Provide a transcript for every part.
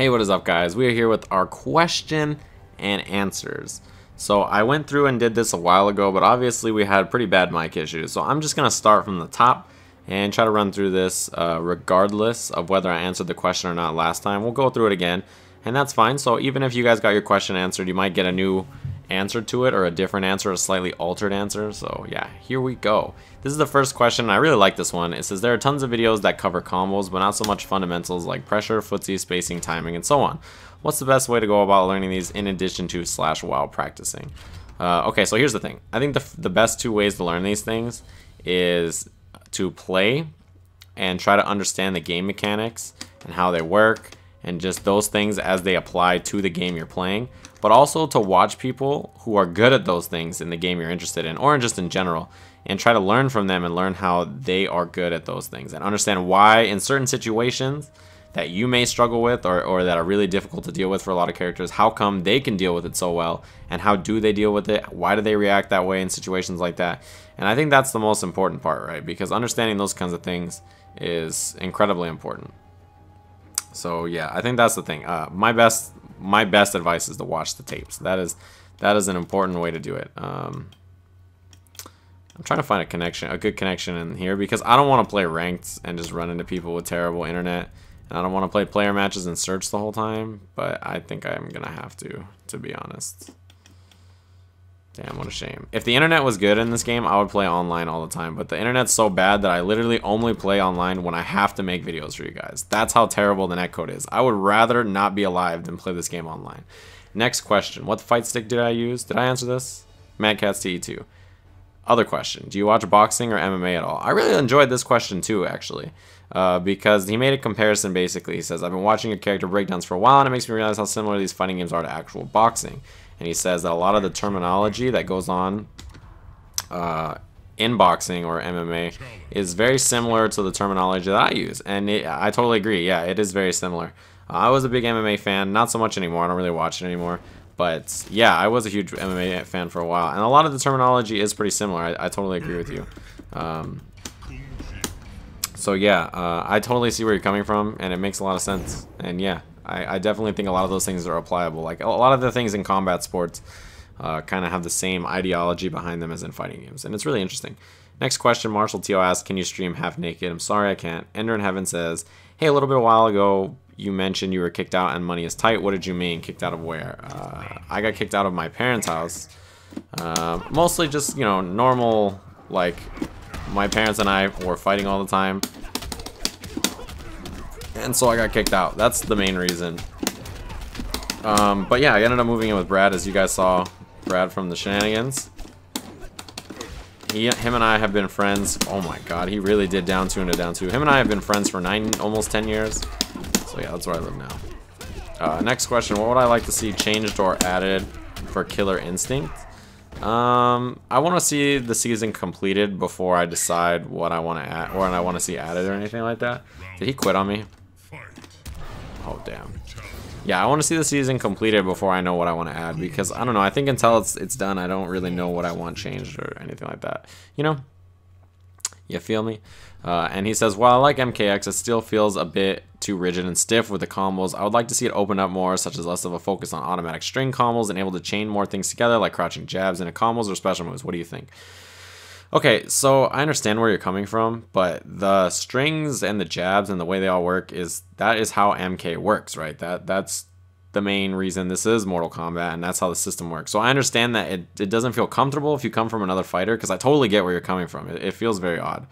Hey, what is up, guys? We are here with our question and answers. So I went through and did this a while ago, but obviously we had pretty bad mic issues. So I'm just going to start from the top and try to run through this regardless of whether I answered the question or not last time. We'll go through it again, and that's fine. So even if you guys got your question answered, you might get a new answer to it, or a different answer, a slightly altered answer. So yeah, here we go. This is the first question. I really like this one. It says there are tons of videos that cover combos, but not so much fundamentals like pressure, footsie, spacing, timing, and so on. What's the best way to go about learning these in addition to / while practicing? Okay, so here's the thing. I think the best two ways to learn these things is to play and try to understand the game mechanics and how they work and just those things as they apply to the game you're playing, but also to watch people who are good at those things in the game you're interested in, or just in general, and try to learn from them and learn how they are good at those things and understand why in certain situations that you may struggle with or that are really difficult to deal with for a lot of characters, how come they can deal with it so well, and how do they deal with it, why do they react that way in situations like that. And I think that's the most important part, right? Because understanding those kinds of things is incredibly important. So yeah, I think that's the thing. My best advice is to watch the tapes. That is an important way to do it. I'm trying to find a good connection in here, because I don't want to play ranked and just run into people with terrible internet, and I don't want to play player matches and search the whole time. But I think I'm gonna have to be honest. Damn, what a shame. If the internet was good in this game, I would play online all the time, but the internet's so bad that I literally only play online when I have to make videos for you guys. That's how terrible the netcode is. I would rather not be alive than play this game online. Next question. What fight stick did I use? Did I answer this? MadCats TE2. Other question. Do you watch boxing or MMA at all? I really enjoyed this question too, actually. Because he made a comparison basically. He says, I've been watching your character breakdowns for a while, and it makes me realize how similar these fighting games are to actual boxing. And he says that a lot of the terminology that goes on in boxing or MMA is very similar to the terminology that I use. And I totally agree. Yeah, it is very similar. I was a big MMA fan. Not so much anymore. I don't really watch it anymore. But yeah, I was a huge MMA fan for a while. And a lot of the terminology is pretty similar. I totally agree with you. So yeah, I totally see where you're coming from, and it makes a lot of sense. And yeah, I definitely think a lot of those things are applicable. Like a lot of the things in combat sports kind of have the same ideology behind them as in fighting games, and it's really interesting. Next question, Marshall T.O. asks, can you stream half naked? I'm sorry, I can't. Ender in Heaven says, hey, a little bit a while ago, you mentioned you were kicked out and money is tight. What did you mean? Kicked out of where? I got kicked out of my parents' house. Mostly just, you know, normal, like, my parents and I were fighting all the time. And so I got kicked out. That's the main reason. But yeah, I ended up moving in with Brad, as you guys saw. Brad from the Shenanigans. Him and I have been friends. Oh my god, he really did down 2 into down 2. Him and I have been friends for almost 10 years. So yeah, that's where I live now. Next question, what would I like to see changed or added for Killer Instinct? I want to see the season completed before I decide what I want to add, or I want to see added or anything like that. Did he quit on me? Oh damn. Yeah, I want to see the season completed before I know what I want to add, because I don't know, I think until it's done, I don't really know what I want changed or anything like that. You know? You feel me? And he says, while I like MKX, it still feels a bit too rigid and stiff with the combos. I would like to see it open up more, such as less of a focus on automatic string combos and able to chain more things together, like crouching jabs into combos or special moves. What do you think? Okay, so I understand where you're coming from, but the strings and the jabs and the way they all work that is how MK works, right? That's the main reason this is Mortal Kombat, and that's how the system works. So I understand that it doesn't feel comfortable if you come from another fighter, because I totally get where you're coming from. It feels very odd.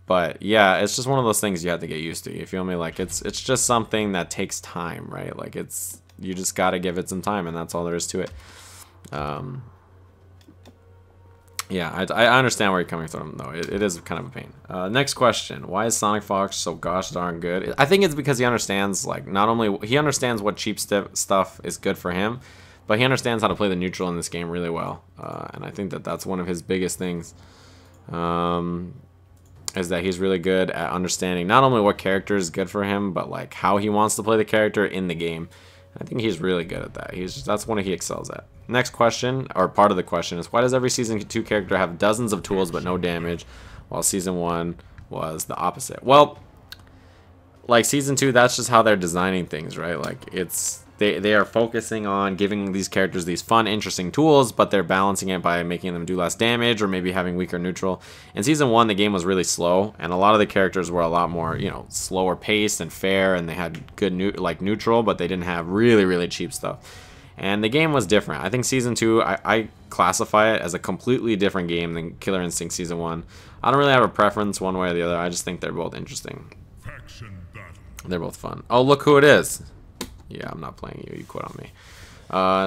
But yeah, it's just one of those things you have to get used to. You feel me? Like it's just something that takes time, right? Like you just gotta give it some time, and that's all there is to it. Yeah, I understand where you're coming from, though. It is kind of a pain. Next question. Why is Sonic Fox so gosh darn good? I think it's because he understands, like, not only... He understands what cheap stuff is good for him, but he understands how to play the neutral in this game really well. And I think that's one of his biggest things. Is that he's really good at understanding not only what character is good for him, but, like, how he wants to play the character in the game. I think he's really good at that. That's one he excels at. Next question, or part of the question, is why does every Season 2 character have dozens of tools but no damage, while Season 1 was the opposite? Well, like season 2, that's just how they're designing things, right? Like it's they are focusing on giving these characters these fun, interesting tools, but they're balancing it by making them do less damage or maybe having weaker neutral. In season 1, the game was really slow, and a lot of the characters were a lot more, you know, slower paced and fair, and they had good neutral, but they didn't have really cheap stuff. And the game was different. I think season 2, I classify it as a completely different game than Killer Instinct season 1. I don't really have a preference one way or the other. I just think they're both interesting. They're both fun. Oh, look who it is. Yeah, I'm not playing you. You quit on me.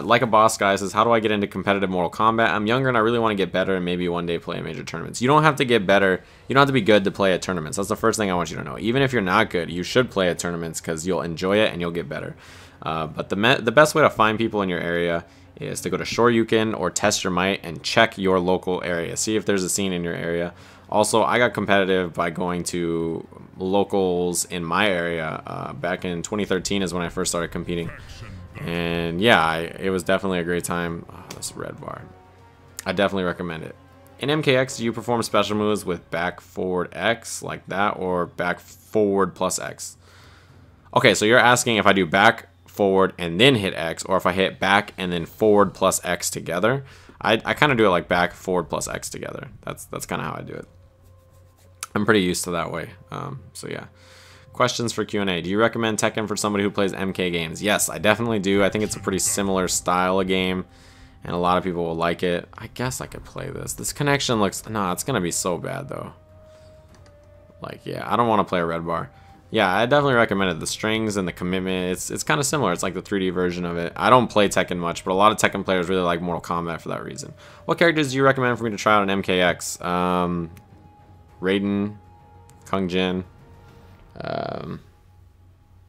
Like a Boss Guy says, how do I get into competitive Mortal Kombat? I'm younger and I really want to get better and maybe one day play in major tournaments. You don't have to get better. You don't have to be good to play at tournaments. That's the first thing I want you to know. Even if you're not good, you should play at tournaments because you'll enjoy it and you'll get better. But the best way to find people in your area is to go to Shoryuken or Test Your Might and check your local area. See if there's a scene in your area. Also, I got competitive by going to locals in my area. Back in 2013 is when I first started competing. And yeah, it was definitely a great time. Oh, this red bar. I definitely recommend it. In MKX, do you perform special moves with back, forward, X like that, or back, forward, plus X? Okay, so you're asking if I do back, forward, and then hit X, or if I hit back and then forward plus X together. I kind of do it like back, forward, plus X together. That's kind of how I do it. I'm pretty used to that way. So yeah. Questions for Q&A. Do you recommend Tekken for somebody who plays MK games? Yes, I definitely do. I think it's a pretty similar style of game, and a lot of people will like it. I guess I could play this. This connection looks... Nah, it's going to be so bad, though. Like, yeah, I don't want to play a red bar. Yeah, I definitely recommend it. The strings and the commitment, it's kind of similar. It's like the 3D version of it. I don't play Tekken much, but a lot of Tekken players really like Mortal Kombat for that reason. What characters do you recommend for me to try out in MKX? Raiden, Kung Jin. I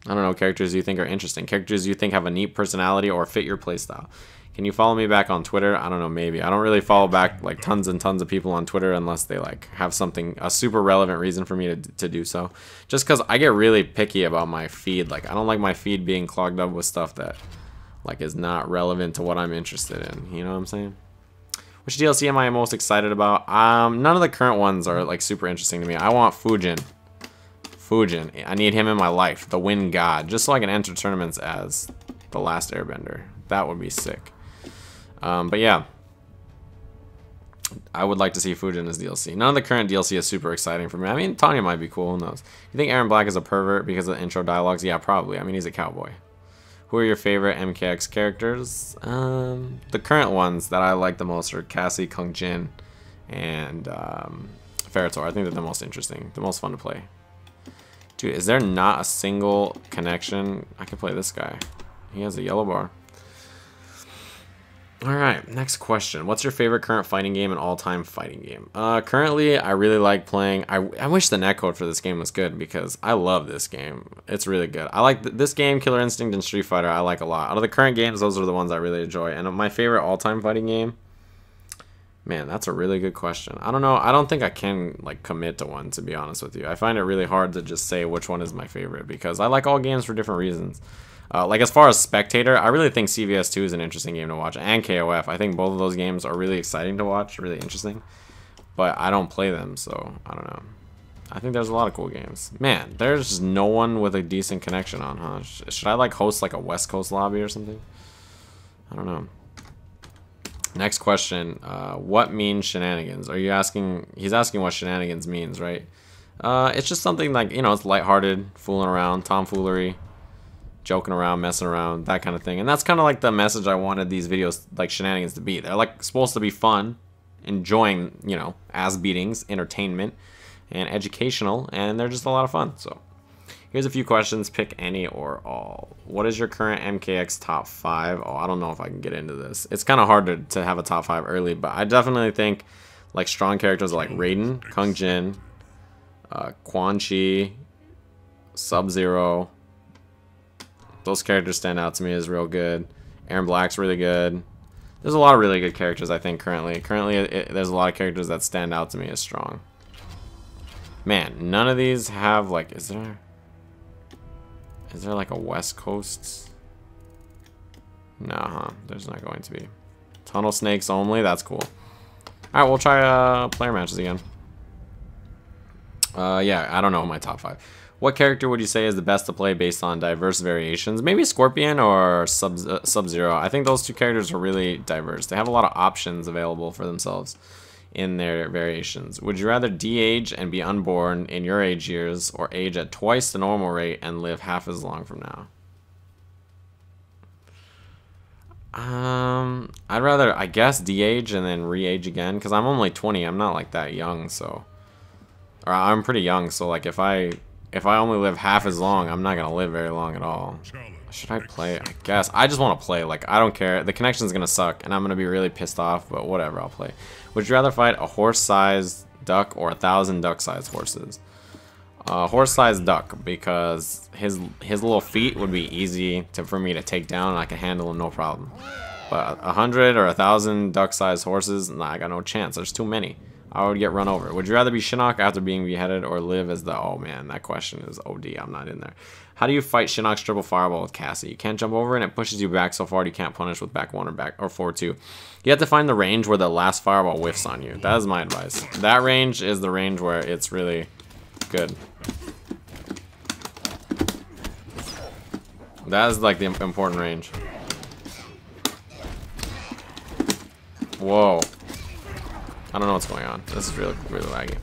don't know, characters you think are interesting. Characters you think have a neat personality or fit your playstyle. Can you follow me back on Twitter? I don't know, maybe. I don't really follow back like tons and tons of people on Twitter unless they like have something, a super relevant reason for me to do so. Just because I get really picky about my feed. Like, I don't like my feed being clogged up with stuff that like is not relevant to what I'm interested in. You know what I'm saying? Which DLC am I most excited about? None of the current ones are like super interesting to me. I want Fujin. I need him in my life. The Wind God. Just so I can enter tournaments as the Last Airbender. That would be sick. But yeah, I would like to see Fujin as DLC. None of the current DLC is super exciting for me. I mean, Tanya might be cool. Who knows? You think Aaron Black is a pervert because of the intro dialogues? Yeah, probably. I mean, he's a cowboy. Who are your favorite MKX characters? The current ones that I like the most are Cassie, Kung Jin, and Ferritor. I think they're the most interesting, the most fun to play. Dude, is there not a single connection? I can play this guy. He has a yellow bar. Alright, next question. What's your favorite current fighting game and all-time fighting game? Currently, I really like playing... I wish the netcode for this game was good because I love this game. It's really good. I like this game, Killer Instinct, and Street Fighter, I like a lot. Out of the current games, those are the ones I really enjoy. And my favorite all-time fighting game... Man, that's a really good question. I don't know. I don't think I can like commit to one, to be honest with you. I find it really hard to just say which one is my favorite because I like all games for different reasons. Like as far as spectator, I really think CVS2 is an interesting game to watch, and KOF. I think both of those games are really exciting to watch, really interesting. But I don't play them, so I don't know. I think there's a lot of cool games. Man, there's just no one with a decent connection on, huh? Should I like host like a West Coast lobby or something? I don't know. Next question, what means shenanigans? Are you asking, he's asking what shenanigans means, right? It's just something like, you know, it's lighthearted, fooling around, tomfoolery, joking around, messing around, that kind of thing. And that's kind of like the message I wanted these videos, like shenanigans, to be. They're like supposed to be fun, enjoying, you know, ass beatings, entertainment, and educational, and they're just a lot of fun, so. Here's a few questions. Pick any or all. What is your current MKX top 5? Oh, I don't know if I can get into this. It's kind of hard to have a top 5 early, but I definitely think like strong characters like Raiden, Kung Jin, Quan Chi, Sub-Zero. Those characters stand out to me as real good. Aaron Black's really good. There's a lot of really good characters, I think, currently. There's a lot of characters that stand out to me as strong. Man, none of these have like, is there like a West Coast? Nah, there's not going to be. Tunnel Snakes only? That's cool. Alright, we'll try player matches again. Yeah, I don't know my top 5. What character would you say is the best to play based on diverse variations? Maybe Scorpion or Sub-Zero. I think those two characters are really diverse. They have a lot of options available for themselves in their variations. Would you rather de-age and be unborn in your age years, or age at twice the normal rate and live half as long from now? I'd rather, I guess, de-age and then re-age again, because I'm only 20. I'm not like that young, so, or I'm pretty young, so like if I only live half as long, I'm not gonna live very long at all. Should I play? I guess I just want to play. Like, I don't care. The connection's gonna suck, and I'm gonna be really pissed off, but whatever, I'll play. Would you rather fight a horse-sized duck or 1,000 duck-sized horses? Horse-sized duck, because his little feet would be easy for me to take down, and I can handle him no problem. But 100 or 1,000 duck-sized horses, nah, I got no chance. There's too many. I would get run over. Would you rather be Shinnok after being beheaded or live as the... Oh man, that question is OD. I'm not in there. How do you fight Shinnok's triple fireball with Cassie? You can't jump over and it pushes you back so far you can't punish with back 1 or back or 4-2. You have to find the range where the last fireball whiffs on you. That is my advice. That range is the range where it's really good. That is like the important range. Whoa. I don't know what's going on. This is really, really laggy.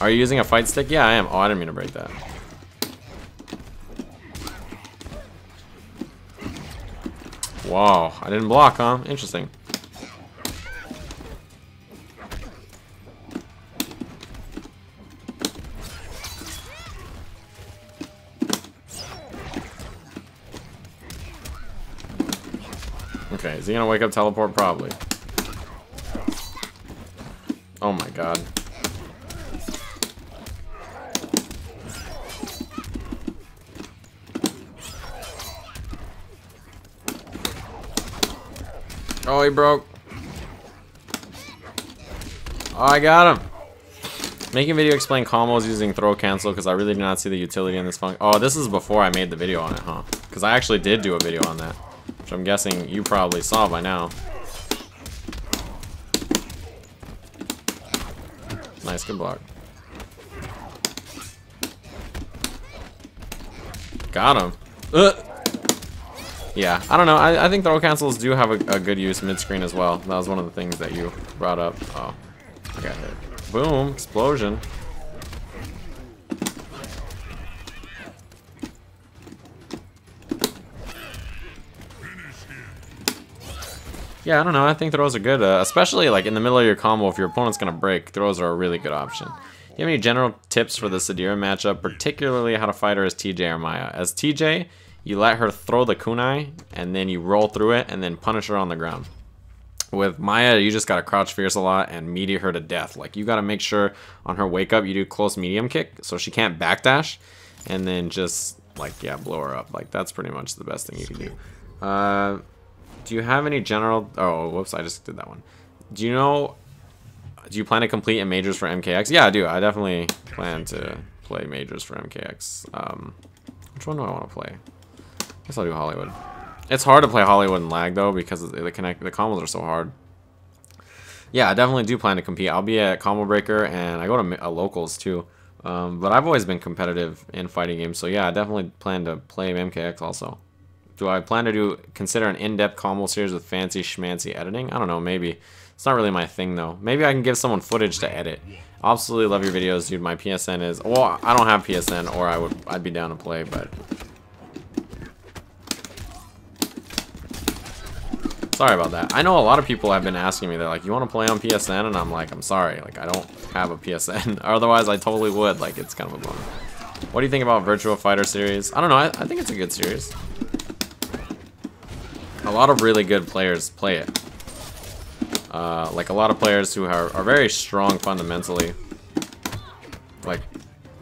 Are you using a fight stick? Yeah, I am. Oh, I didn't mean to break that. Wow, I didn't block, huh? Interesting. Okay, is he gonna wake up teleport? Probably. Oh my god. Oh, he broke. Oh, I got him. Making video explain combos using throw cancel because I really did not see the utility in this function. Oh, this is before I made the video on it, huh? Because I actually did do a video on that, which I'm guessing you probably saw by now. Nice, good block. Got him. Yeah, I don't know. I think throw cancels do have a good use mid-screen as well. That was one of the things that you brought up. Oh, I got hit. Boom, explosion. Yeah, I don't know. I think throws are good, especially like in the middle of your combo. If your opponent's gonna break, throws are a really good option. Do you have any general tips for the Sadira matchup, particularly how to fight her as TJ or Maya? As TJ, you let her throw the kunai, and then you roll through it, and then punish her on the ground. With Maya, you just gotta crouch fierce a lot and meaty her to death. Like, you gotta make sure on her wake up you do close medium kick, so she can't backdash, and then just, like, yeah, blow her up. Like, that's pretty much the best thing you can do. Do you have any general... Oh, whoops, I just did that one. Do you plan to complete in majors for MKX? Yeah, I do. I definitely plan to play majors for MKX. Which one do I want to play? I guess I'll do Hollywood. It's hard to play Hollywood and lag, though, because the combos are so hard. Yeah, I definitely do plan to compete. I'll be at Combo Breaker, and I go to locals, too. But I've always been competitive in fighting games, so yeah, I definitely plan to play MKX also. Do I plan to consider an in-depth combo series with fancy schmancy editing? I don't know, maybe. It's not really my thing, though. Maybe I can give someone footage to edit. I absolutely love your videos, dude. My PSN is... Well, I don't have PSN, or I'd be down to play, but... Sorry about that. I know a lot of people have been asking me, they're like, you want to play on PSN? And I'm like, I'm sorry, like, I don't have a PSN. Otherwise, I totally would. Like, it's kind of a bummer. What do you think about Virtua Fighter series? I don't know, I think it's a good series. A lot of really good players play it. Like a lot of players who are very strong fundamentally. Like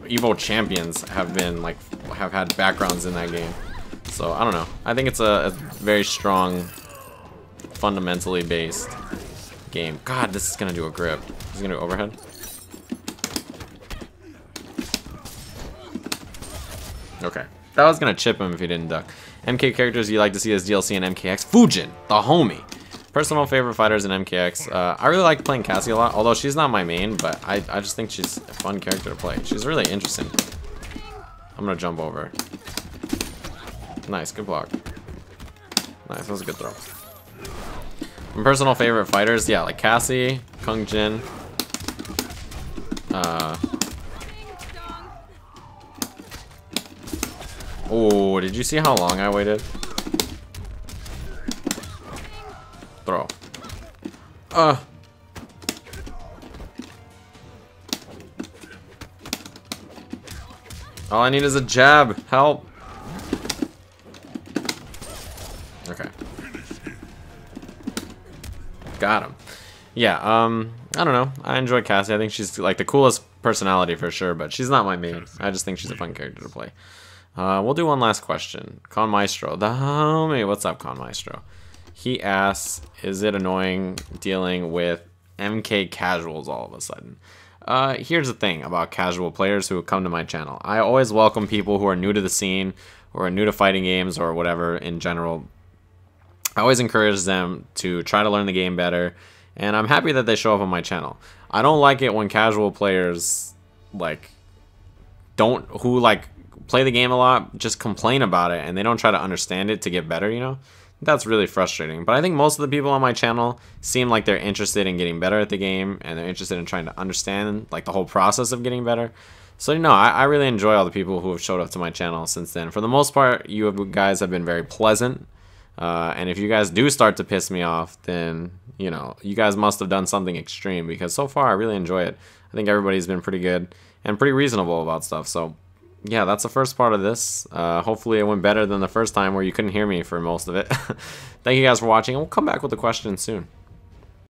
Evo champions have been have had backgrounds in that game. So I don't know. I think it's a very strong, fundamentally based game. God, this is gonna do a grip. This is gonna do overhead. Okay. That was gonna chip him if he didn't duck. MK characters you like to see as DLC in MKX? Fujin, the homie. Personal favorite fighters in MKX. I really like playing Cassie a lot, although she's not my main, but I just think she's a fun character to play. She's really interesting. I'm gonna jump over. Nice, good block. Nice, that was a good throw. My personal favorite fighters, yeah, like Cassie, Kung Jin. Oh, did you see how long I waited? Throw. All I need is a jab. Help. Okay. Got him. Yeah, I don't know. I enjoy Cassie. I think she's like the coolest personality for sure, but she's not my main. I just think she's a fun character to play. We'll do one last question. Con Maestro, the homie. What's up, Con Maestro? He asks, is it annoying dealing with MK casuals all of a sudden? Here's the thing about casual players who come to my channel. I always welcome people who are new to the scene or new to fighting games or whatever in general. I always encourage them to try to learn the game better, and I'm happy that they show up on my channel. I don't like it when casual players who play the game a lot just complain about it and they don't try to understand it to get better, you know? That's really frustrating. But I think most of the people on my channel seem like they're interested in getting better at the game, and they're interested in trying to understand like the whole process of getting better. So, you know, I really enjoy all the people who have showed up to my channel since then. For the most part, you guys have been very pleasant. And if you guys do start to piss me off, then, you know, you guys must have done something extreme, because so far I really enjoy it. I think everybody's been pretty good and pretty reasonable about stuff. So, yeah, that's the first part of this. Hopefully it went better than the first time where you couldn't hear me for most of it. Thank you guys for watching, and we'll come back with the question soon.